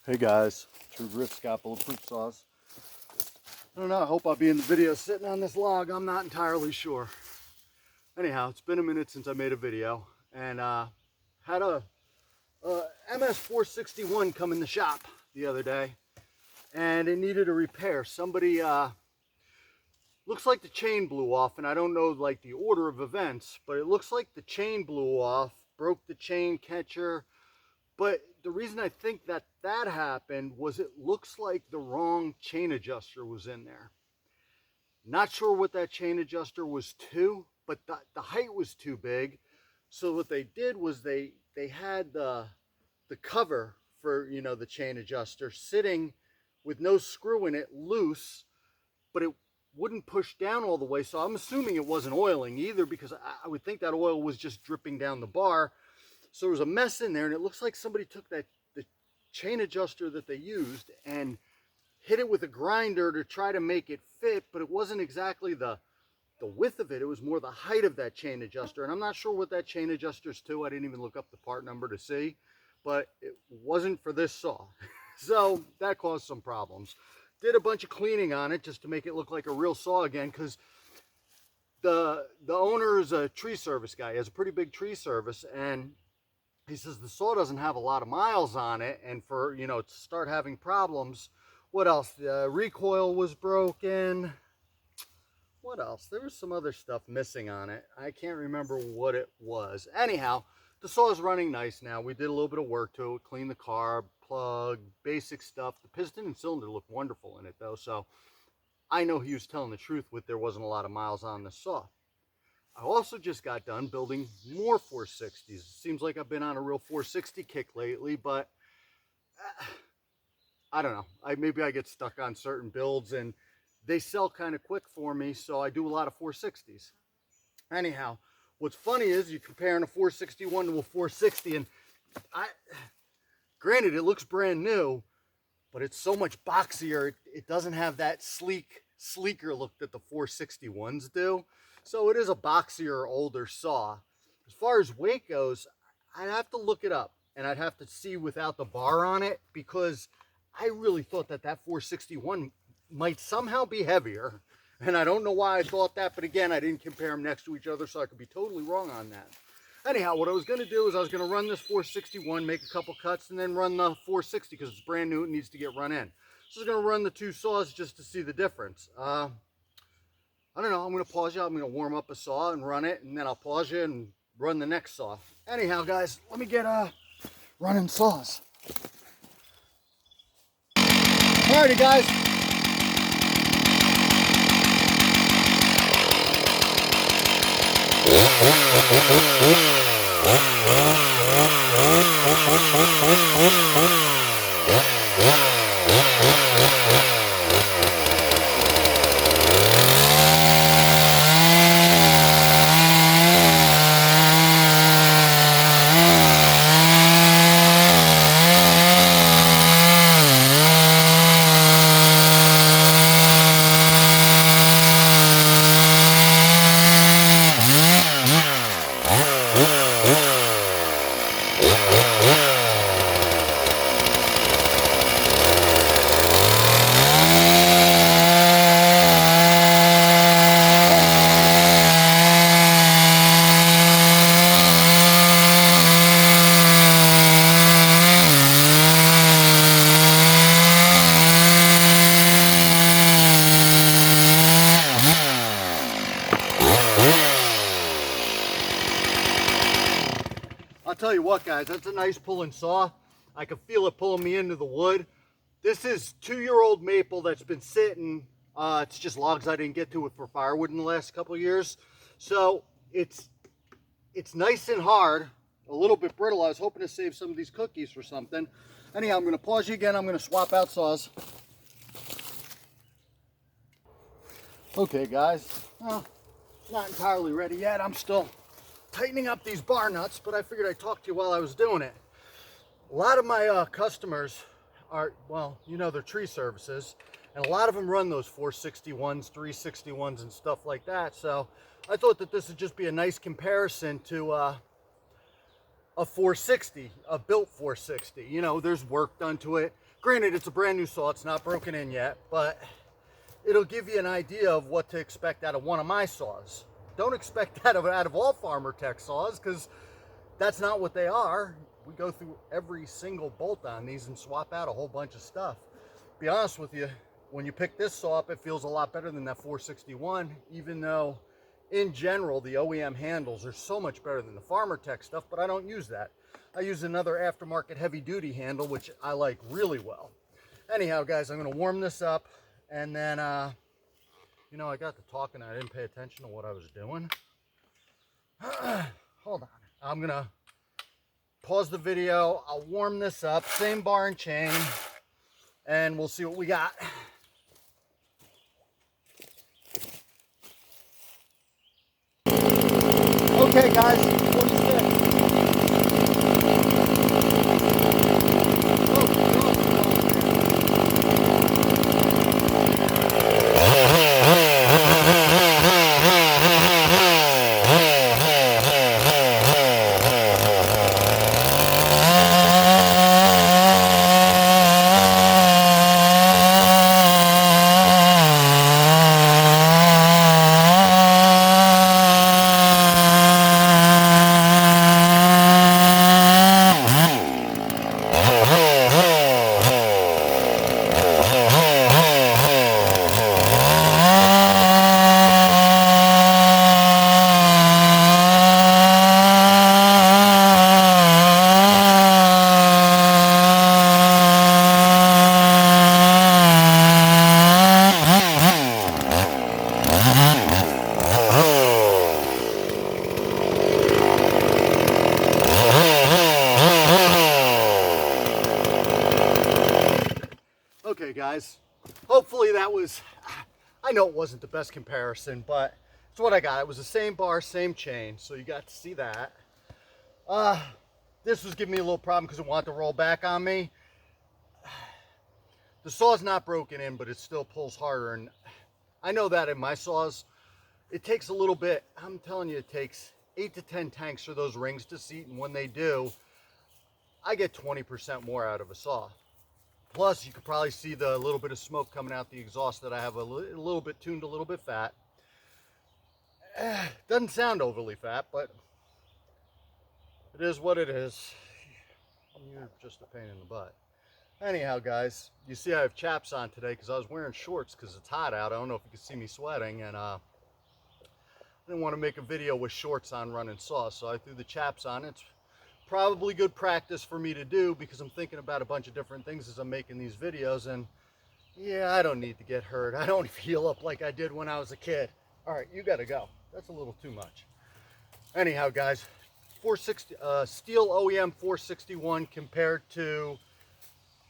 Hey guys, True Grit Scott Bulletproof Saws. I don't know, I hope I'll be in the video sitting on this log. I'm not entirely sure. Anyhow, it's been a minute since I made a video, and had a ms461 come in the shop the other day, and it needed a repair. Somebody, looks like the chain blew off, and I don't know like the order of events, but it looks like the chain blew off, broke the chain catcher. But the reason I think that happened was it looks like the wrong chain adjuster was in there. Not sure what that chain adjuster was to, but the height was too big. So what they did was they had the cover for, you know, the chain adjuster sitting with no screw in it, loose, but it wouldn't push down all the way. So I'm assuming it wasn't oiling either, because I would think that oil was just dripping down the bar. So there was a mess in there, and it looks like somebody took the chain adjuster that they used and hit it with a grinder to try to make it fit, but it wasn't exactly the width of it. It was more the height of that chain adjuster, and I'm not sure what that chain adjuster's to. I didn't even look up the part number to see, but it wasn't for this saw. So that caused some problems. Did a bunch of cleaning on it just to make it look like a real saw again, because the owner is a tree service guy. He has a pretty big tree service, and he says the saw doesn't have a lot of miles on it, and for, you know, to start having problems. What else? The recoil was broken. What else? There was some other stuff missing on it. I can't remember what it was. Anyhow, the saw is running nice now. We did a little bit of work to it, cleaned the carb, plug, basic stuff. The piston and cylinder look wonderful in it though, so I know he was telling the truth with there wasn't a lot of miles on the saw. I also just got done building more 460s. It seems like I've been on a real 460 kick lately, but I don't know. Maybe I get stuck on certain builds, and they sell kind of quick for me, so I do a lot of 460s. Anyhow, what's funny is you're comparing a 461 to a 460, and granted, it looks brand new, but it's so much boxier. It doesn't have that sleeker look that the 461s do. So it is a boxier, older saw. As far as weight goes, I'd have to look it up, and I'd have to see without the bar on it, because I really thought that 461 might somehow be heavier, and I don't know why I thought that, but again, I didn't compare them next to each other, so I could be totally wrong on that. Anyhow, what I was going to do is I was going to run this 461, make a couple cuts, and then run the 460 because it's brand new. It needs to get run in. So I was going to run the two saws just to see the difference. I don't know, I'm going to pause you. I'm going to warm up a saw and run it, and then I'll pause you and run the next saw. Anyhow, guys, let me get running saws. Alrighty, guys. I'll tell you what, guys, that's a nice pulling saw. I can feel it pulling me into the wood. This is 2-year-old maple that's been sitting. It's just logs I didn't get to it for firewood in the last couple of years. So it's nice and hard, a little bit brittle. I was hoping to save some of these cookies for something. Anyhow, I'm going to pause you again. I'm going to swap out saws. Okay, guys. Well, not entirely ready yet. I'm still tightening up these bar nuts, but I figured I'd talk to you while I was doing it. A lot of my customers are, well, you know, they're tree services, and a lot of them run those 461s, 361s, and stuff like that. So I thought that this would just be a nice comparison to a 460, a built 460. You know, there's work done to it. Granted, it's a brand new saw, it's not broken in yet, but it'll give you an idea of what to expect out of one of my saws. Don't expect that out of all Farmer Tech saws, because that's not what they are. We go through every single bolt on these and swap out a whole bunch of stuff. Be honest with you, when you pick this saw up, it feels a lot better than that 461, even though in general the OEM handles are so much better than the Farmer Tech stuff, but I don't use that. I use another aftermarket heavy duty handle, which I like really well. Anyhow, guys, I'm going to warm this up, and then, you know, I got to talking, I didn't pay attention to what I was doing. Hold on. I'm going to pause the video. I'll warm this up, same bar and chain, and we'll see what we got. Okay, guys, 46. Okay, guys, hopefully that was, I know it wasn't the best comparison, but it's what I got. It was the same bar, same chain, so you got to see that. This was giving me a little problem because it wanted to roll back on me. The saw's not broken in, but it still pulls harder, and I know that in my saws, it takes a little bit. I'm telling you, it takes 8 to 10 tanks for those rings to seat, and when they do, I get 20% more out of a saw. Plus, you could probably see the little bit of smoke coming out the exhaust that I have a little bit tuned, a little bit fat. Doesn't sound overly fat, but it is what it is. You're just a pain in the butt. Anyhow, guys, you see I have chaps on today because I was wearing shorts because it's hot out. I don't know if you can see me sweating, and I didn't want to make a video with shorts on running saws, so I threw the chaps on. It's probably good practice for me to do because I'm thinking about a bunch of different things as I'm making these videos, and yeah, I don't need to get hurt. I don't heal up like I did when I was a kid. All right, you got to go. That's a little too much. Anyhow, guys, 460 Stihl OEM 461 compared to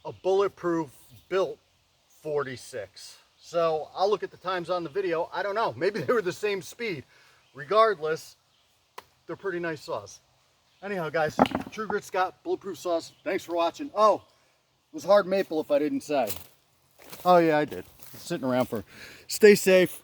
a Bulletproof built 46. So I'll look at the times on the video. I don't know. Maybe they were the same speed. Regardless, they're pretty nice saws. Anyhow, guys, True Grit Scott, Bulletproof Saws. Thanks for watching. Oh, it was hard maple if I didn't say. Oh, yeah, I did. Sitting around for. Stay safe.